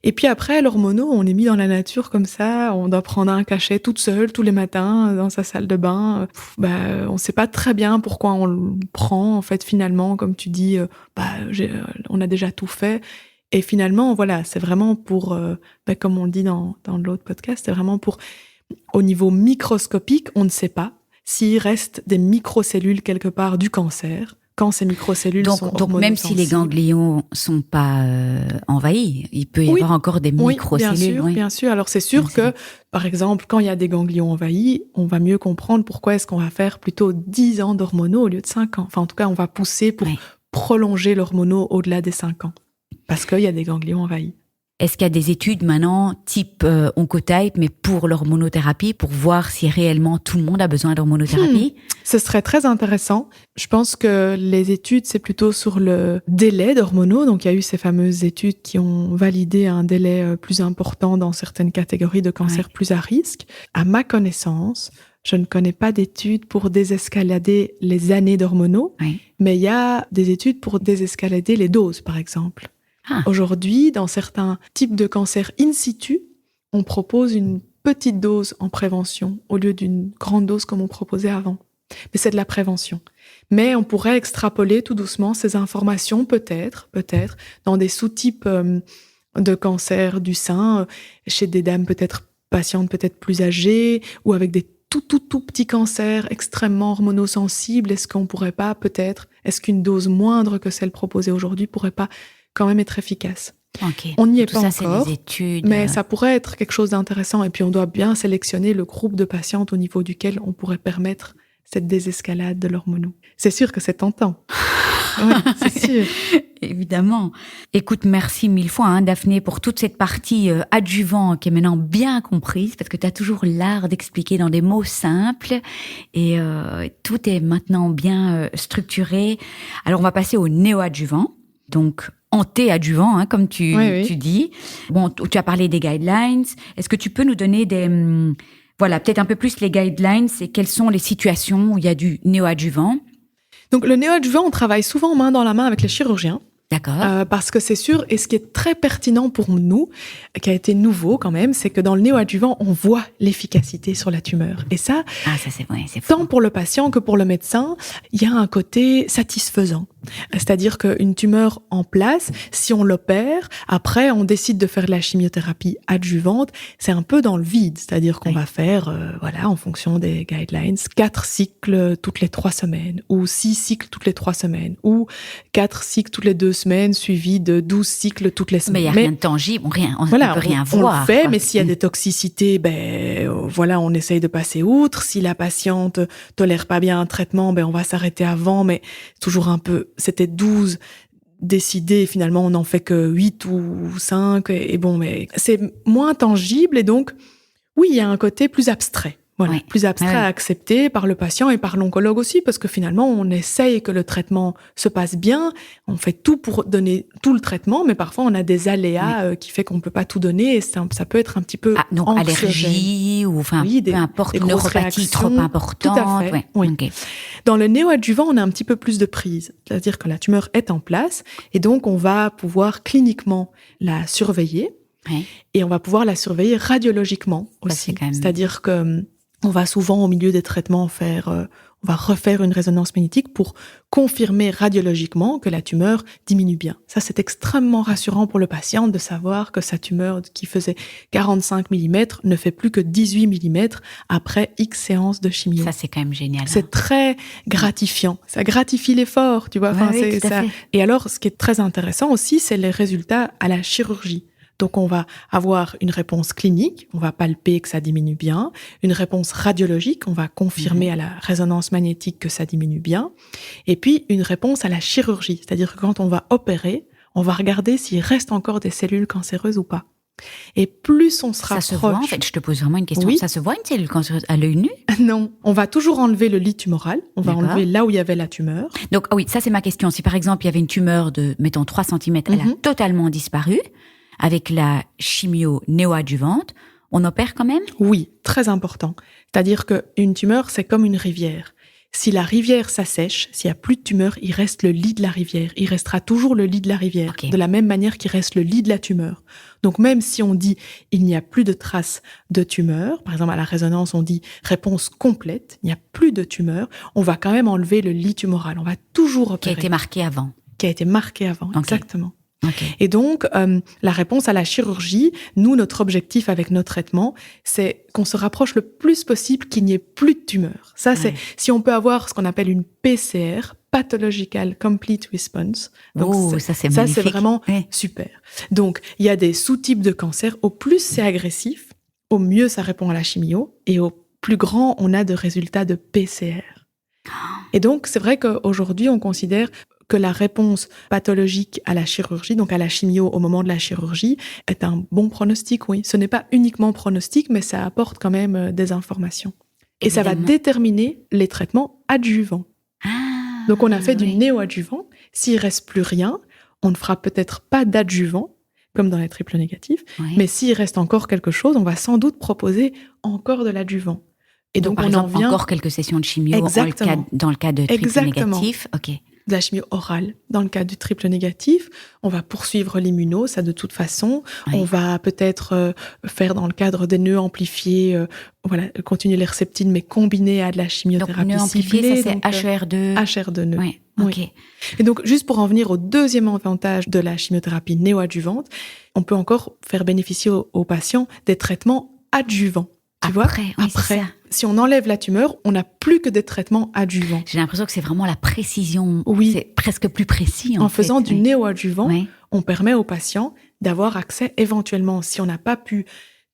et puis après l'hormono, on est mis dans la nature comme ça, on doit prendre un cachet toute seule tous les matins dans sa salle de bain. On sait pas très bien pourquoi on le prend en fait finalement, comme tu dis, on a déjà tout fait. Et finalement, voilà, c'est vraiment pour, comme on dit dans l'autre podcast, c'est vraiment pour, au niveau microscopique, on ne sait pas s'il reste des microcellules quelque part du cancer, quand ces microcellules sont hormonosensibles. Donc même si les ganglions sont pas envahis, il peut y avoir encore des microcellules. Oui, bien sûr. Alors c'est sûr que, par exemple, quand il y a des ganglions envahis, on va mieux comprendre pourquoi est-ce qu'on va faire plutôt 10 ans d'hormono au lieu de 5 ans. Enfin, en tout cas, on va pousser pour prolonger l'hormono au-delà des 5 ans. Parce qu'il y a des ganglions envahis. Est-ce qu'il y a des études maintenant, type Oncotype, mais pour l'hormonothérapie, pour voir si réellement tout le monde a besoin d'hormonothérapie? Ce serait très intéressant. Je pense que les études, c'est plutôt sur le délai d'hormono. Donc, il y a eu ces fameuses études qui ont validé un délai plus important dans certaines catégories de cancers plus à risque. À ma connaissance, je ne connais pas d'études pour désescalader les années d'hormono, mais il y a des études pour désescalader les doses, par exemple. Aujourd'hui, dans certains types de cancers in situ, on propose une petite dose en prévention au lieu d'une grande dose comme on proposait avant. Mais c'est de la prévention. Mais on pourrait extrapoler tout doucement ces informations, peut-être, dans des sous-types de cancer du sein, chez des dames patientes peut-être plus âgées, ou avec des tout petits cancers extrêmement hormonosensibles. Est-ce qu'on pourrait pas, est-ce qu'une dose moindre que celle proposée aujourd'hui pourrait pas quand même être efficace. On n'y est pas encore, c'est des études. Mais ça pourrait être quelque chose d'intéressant. Et puis, on doit bien sélectionner le groupe de patientes au niveau duquel on pourrait permettre cette désescalade de l'hormono. C'est sûr que c'est tentant. Oui, c'est sûr. Évidemment. Écoute, merci 1000 fois, Daphné, pour toute cette partie adjuvant qui est maintenant bien comprise, parce que tu as toujours l'art d'expliquer dans des mots simples et tout est maintenant bien structuré. Alors, on va passer au néoadjuvant. Donc, anté-adjuvant, comme tu dis. Bon, tu as parlé des guidelines. Est-ce que tu peux nous donner peut-être un peu plus les guidelines et quelles sont les situations où il y a du néoadjuvant? Donc, le néoadjuvant, on travaille souvent main dans la main avec les chirurgiens. D'accord. Parce que c'est sûr, et ce qui est très pertinent pour nous, qui a été nouveau quand même, c'est que dans le néoadjuvant, on voit l'efficacité sur la tumeur. Et ça, c'est tant pour le patient que pour le médecin, il y a un côté satisfaisant. C'est-à-dire qu'une tumeur en place, si on l'opère, après on décide de faire de la chimiothérapie adjuvante, c'est un peu dans le vide. C'est-à-dire qu'on va faire, en fonction des guidelines, 4 cycles toutes les 3 semaines, ou 6 cycles toutes les 3 semaines, ou 4 cycles toutes les 2 semaines, suivis de 12 cycles toutes les semaines. Mais il n'y a rien de tangible, on ne peut rien voir. On le fait, mais s'il y a des toxicités, on essaye de passer outre. Si la patiente tolère pas bien un traitement, on va s'arrêter avant, mais toujours un peu, c'était 12 décider, finalement, on n'en fait que 8 ou 5, et bon, mais c'est moins tangible, et donc, oui, il y a un côté plus abstrait. Voilà, Oui. plus abstrait à accepter par le patient et par l'oncologue aussi, parce que finalement, on essaye que le traitement se passe bien, on fait tout pour donner tout le traitement, mais parfois on a des aléas qui fait qu'on peut pas tout donner, et ça peut être un petit peu donc anxiogène. allergie, ou enfin, peu importe, une neuropathie trop importante. Tout à fait, oui. Okay. Dans le néoadjuvant, on a un petit peu plus de prise, c'est-à-dire que la tumeur est en place, et donc on va pouvoir cliniquement la surveiller, et on va pouvoir la surveiller radiologiquement aussi. C'est-à-dire que on va souvent, au milieu des traitements, on va refaire une résonance magnétique pour confirmer radiologiquement que la tumeur diminue bien. Ça, c'est extrêmement rassurant pour le patient de savoir que sa tumeur qui faisait 45 mm ne fait plus que 18 mm après X séances de chimio. Ça, c'est quand même génial. C'est très gratifiant. Ça gratifie l'effort, tu vois. Oui, tout à fait. Et alors, ce qui est très intéressant aussi, c'est les résultats à la chirurgie. Donc, on va avoir une réponse clinique, on va palper que ça diminue bien, une réponse radiologique, on va confirmer à la résonance magnétique que ça diminue bien, et puis une réponse à la chirurgie, c'est-à-dire que quand on va opérer, on va regarder s'il reste encore des cellules cancéreuses ou pas. Et plus on se rapproche... Ça se voit, en fait, je te pose vraiment une question. Oui. Ça se voit une cellule cancéreuse à l'œil nu? Non, on va toujours enlever le lit tumoral, on va enlever là où il y avait la tumeur. Donc, oui, ça c'est ma question. Si par exemple, il y avait une tumeur de, mettons, 3 cm, elle a totalement disparu, avec la chimio néoadjuvante, on opère quand même? Oui, très important. C'est-à-dire qu'une tumeur, c'est comme une rivière. Si la rivière s'assèche, s'il n'y a plus de tumeur, il reste le lit de la rivière. Il restera toujours le lit de la rivière, de la même manière qu'il reste le lit de la tumeur. Donc même si on dit il n'y a plus de traces de tumeur, par exemple à la résonance on dit réponse complète, il n'y a plus de tumeur, on va quand même enlever le lit tumoral. On va toujours opérer. Qui a été marqué avant. Qui a été marqué avant, exactement. Okay. Et donc, la réponse à la chirurgie, nous, notre objectif avec nos traitements, c'est qu'on se rapproche le plus possible qu'il n'y ait plus de tumeur. Ça, c'est si on peut avoir ce qu'on appelle une PCR, Pathological Complete Response. Donc, ça c'est magnifique. Ça, c'est vraiment super. Donc, il y a des sous-types de cancer. Au plus c'est agressif, au mieux ça répond à la chimio, et au plus grand on a de résultats de PCR. Et donc, c'est vrai qu'aujourd'hui, on considère que la réponse pathologique à la chirurgie, donc à la chimio au moment de la chirurgie, est un bon pronostic, oui. Ce n'est pas uniquement pronostic, mais ça apporte quand même des informations. Et ça va déterminer les traitements adjuvants. Donc on a fait du néoadjuvant. S'il reste plus rien, on ne fera peut-être pas d'adjuvant, comme dans les triples négatifs, mais s'il reste encore quelque chose, on va sans doute proposer encore de l'adjuvant. Et donc par exemple, encore quelques sessions de chimio dans le cas de triple négatif. Ok. De la chimio orale. Dans le cas du triple négatif, on va poursuivre l'immuno, ça de toute façon. On va peut-être faire dans le cadre des nœuds amplifiés, continuer les herceptines, mais combinés à de la chimiothérapie donc, nœud amplifié, ça c'est HER2. HER2 nœud. Oui, ok. Et donc, juste pour en venir au deuxième avantage de la chimiothérapie néoadjuvante, on peut encore faire bénéficier aux patients des traitements adjuvants. Tu vois, après, si on enlève la tumeur, on n'a plus que des traitements adjuvants. J'ai l'impression que c'est vraiment la précision. Oui. C'est presque plus précis. En faisant du néoadjuvant, on permet aux patients d'avoir accès éventuellement, si on n'a pas pu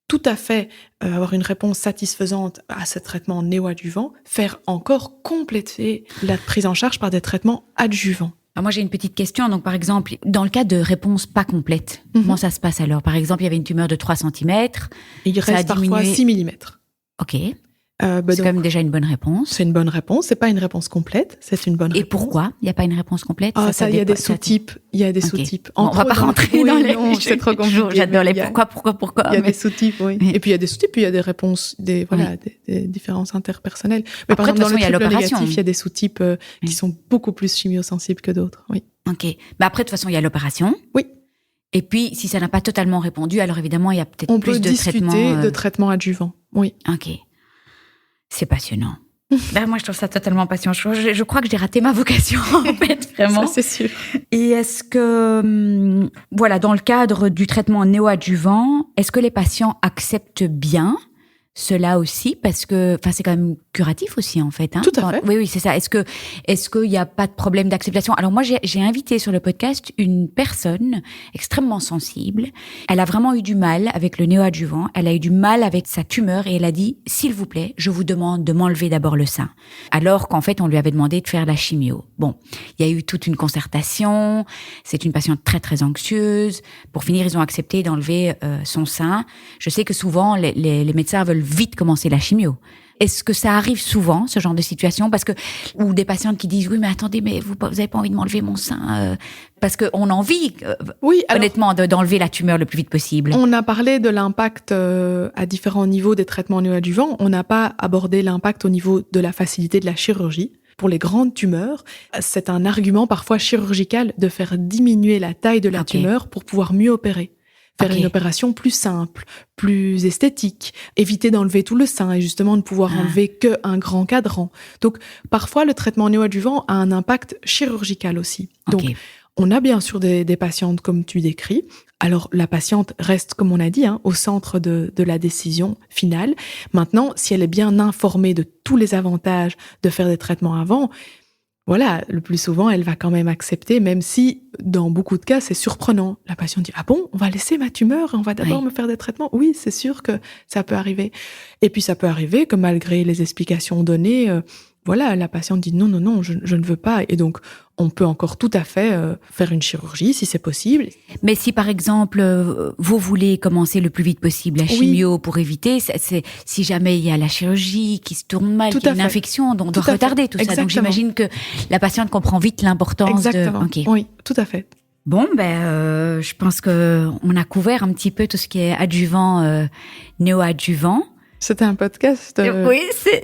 tout à fait avoir une réponse satisfaisante à ce traitement néoadjuvant, faire encore compléter la prise en charge par des traitements adjuvants. Alors moi, j'ai une petite question. Donc, par exemple, dans le cas de réponse pas complète, comment ça se passe alors? Par exemple, il y avait une tumeur de 3 cm. Il reste parfois 6 mm. OK. C'est quand même déjà une bonne réponse. C'est une bonne réponse. C'est pas une réponse complète. C'est une bonne réponse. Et pourquoi il n'y a pas une réponce complète? Ça, il y a des sous-types. Il y a des sous-types. On va pas rentrer dans les... Non, c'est trop compliqué. J'adore les pourquoi. Il y a des sous-types, oui. Et puis il y a des sous-types, puis il y a des réponses, des différences interpersonnelles. Mais par exemple, dans le triple négatif, il y a des sous-types qui sont beaucoup plus chimiosensibles que d'autres. Oui. OK. Mais après, de toute façon, il y a l'opération. Oui. Et puis, si ça n'a pas totalement répondu, alors évidemment, il y a peut-être plus de traitements. On peut discuter de traitements adjuvants. Oui. OK. C'est passionnant. Moi, je trouve ça totalement passionnant. Je crois que j'ai raté ma vocation, en fait, vraiment. Ça, c'est sûr. Et est-ce que, dans le cadre du traitement néoadjuvant, est-ce que les patients acceptent bien cela aussi, parce que, c'est quand même curatif aussi, en fait. Hein, tout à fait. Oui, c'est ça. Est-ce qu'il n'y a pas de problème d'acceptation? Alors moi, j'ai invité sur le podcast une personne extrêmement sensible. Elle a vraiment eu du mal avec le néoadjuvant. Elle a eu du mal avec sa tumeur et elle a dit, s'il vous plaît, je vous demande de m'enlever d'abord le sein. Alors qu'en fait, on lui avait demandé de faire la chimio. Bon, il y a eu toute une concertation. C'est une patiente très, très anxieuse. Pour finir, ils ont accepté d'enlever son sein. Je sais que souvent, les médecins veulent vite commencer la chimio. Est-ce que ça arrive souvent, ce genre de situation? Ou des patientes qui disent, oui, mais attendez, mais vous avez pas envie de m'enlever mon sein parce qu'on a envie, honnêtement, d'enlever la tumeur le plus vite possible. On a parlé de l'impact à différents niveaux des traitements néoadjuvants. On n'a pas abordé l'impact au niveau de la facilité de la chirurgie. Pour les grandes tumeurs, c'est un argument parfois chirurgical de faire diminuer la taille de la tumeur pour pouvoir mieux opérer. Faire une opération plus simple, plus esthétique, éviter d'enlever tout le sein et justement de pouvoir enlever qu'un grand cadran. Donc, parfois, le traitement néoadjuvant a un impact chirurgical aussi. Donc, on a bien sûr des patientes comme tu décris. Alors, la patiente reste, comme on a dit, au centre de la décision finale. Maintenant, si elle est bien informée de tous les avantages de faire des traitements avant, voilà, le plus souvent, elle va quand même accepter, même si, dans beaucoup de cas, c'est surprenant. La patiente dit, ah bon, on va laisser ma tumeur, on va d'abord me faire des traitements. Oui, c'est sûr que ça peut arriver. Et puis, ça peut arriver que malgré les explications données, la patiente dit, non, je ne veux pas. Et donc, on peut encore tout à fait faire une chirurgie, si c'est possible. Mais si, par exemple, vous voulez commencer le plus vite possible la chimio pour éviter, si jamais il y a la chirurgie qui se tourne mal, qu'il y a une infection, on doit retarder tout ça. Donc, j'imagine que la patiente comprend vite l'importance de... Oui, tout à fait. Bon, je pense qu'on a couvert un petit peu tout ce qui est adjuvant, néoadjuvant. C'était un podcast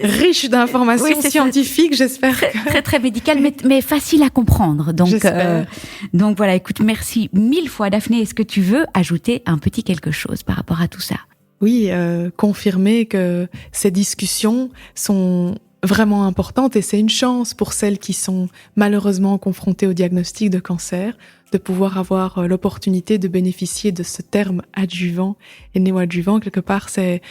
riche d'informations scientifiques, j'espère. Très, très médical, mais facile à comprendre. Donc voilà, écoute, merci 1000 fois, Daphné. Est-ce que tu veux ajouter un petit quelque chose par rapport à tout ça? Oui, confirmer que ces discussions sont vraiment importantes et c'est une chance pour celles qui sont malheureusement confrontées au diagnostic de cancer de pouvoir avoir l'opportunité de bénéficier de ce terme adjuvant et néoadjuvant. Quelque part, c'est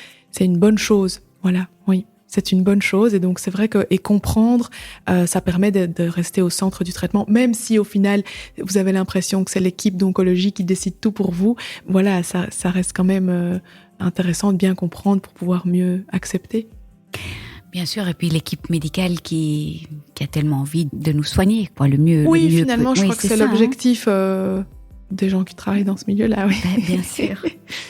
une bonne chose. Voilà, oui, c'est une bonne chose. Et donc, c'est vrai et comprendre, ça permet de rester au centre du traitement, même si au final, vous avez l'impression que c'est l'équipe d'oncologie qui décide tout pour vous. Voilà, ça reste quand même intéressant de bien comprendre pour pouvoir mieux accepter. Bien sûr, et puis l'équipe médicale qui a tellement envie de nous soigner, le mieux. Oui, le mieux finalement, je crois que c'est l'objectif des gens qui travaillent dans ce milieu-là. Oui. Bien sûr.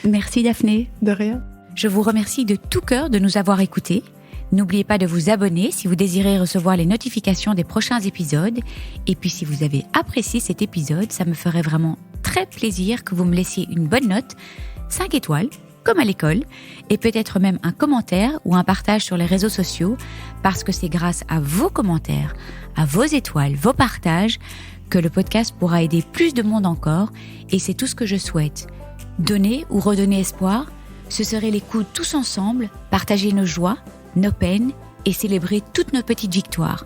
Merci Daphné. De rien. Je vous remercie de tout cœur de nous avoir écoutés. N'oubliez pas de vous abonner si vous désirez recevoir les notifications des prochains épisodes. Et puis si vous avez apprécié cet épisode, ça me ferait vraiment très plaisir que vous me laissiez une bonne note, 5 étoiles, comme à l'école, et peut-être même un commentaire ou un partage sur les réseaux sociaux, parce que c'est grâce à vos commentaires, à vos étoiles, vos partages, que le podcast pourra aider plus de monde encore, et c'est tout ce que je souhaite. Donner ou redonner espoir, ce serait les coups tous ensemble, partager nos joies, nos peines, et célébrer toutes nos petites victoires.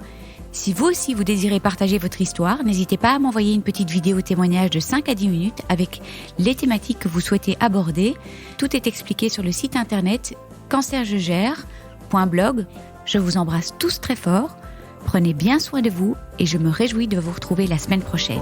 Si vous aussi vous désirez partager votre histoire, n'hésitez pas à m'envoyer une petite vidéo témoignage de 5 à 10 minutes avec les thématiques que vous souhaitez aborder. Tout est expliqué sur le site internet cancerjegère.blog. Je vous embrasse tous très fort. Prenez bien soin de vous et je me réjouis de vous retrouver la semaine prochaine.